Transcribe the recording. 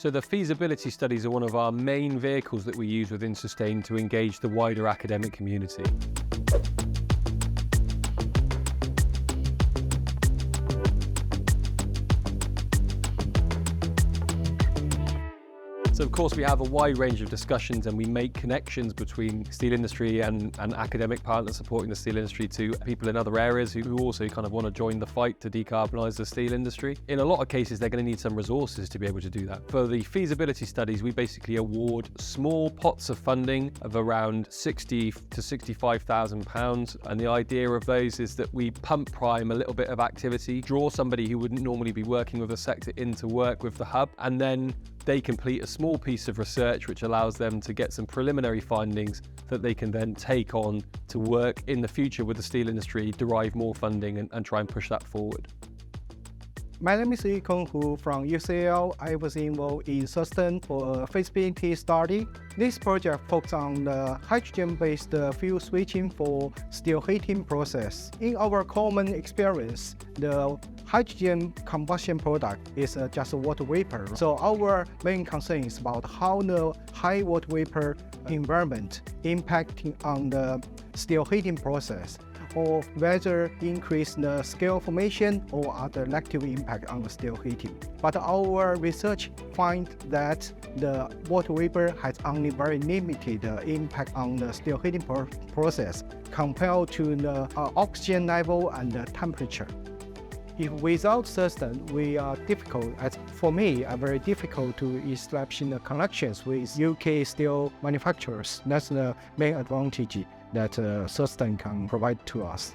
So the feasibility studies are one of our main vehicles that we use within Sustain to engage the wider academic community. So of course we have a wide range of discussions and we make connections between steel industry and academic partners supporting the steel industry to people in other areas who also kind of want to join the fight to decarbonise the steel industry. In a lot of cases they're going to need some resources to be able to do that. For the feasibility studies we basically award small pots of funding of around £60,000 to £65,000, and the idea of those is that we pump prime a little bit of activity, draw somebody who wouldn't normally be working with the sector in to work with the hub, and then they complete a small piece of research which allows them to get some preliminary findings that they can then take on to work in the future with the steel industry, derive more funding and try and push that forward. My name is Yikong Hu from UCL. I was involved in Sustain for a feasibility study. This project focuses on the hydrogen-based fuel switching for steel heating process. In our common experience, the hydrogen combustion product is just a water vapor. So our main concern is about how the high water vapor environment impacting on the steel heating process, or whether increase the scale formation or other negative impact on the steel heating. But our research finds that the water vapor has only very limited impact on the steel heating process compared to the oxygen level and the temperature. If without Sustain, we are difficult, for me, very difficult to establish the connections with UK steel manufacturers. That's the main advantage that Sustain can provide to us.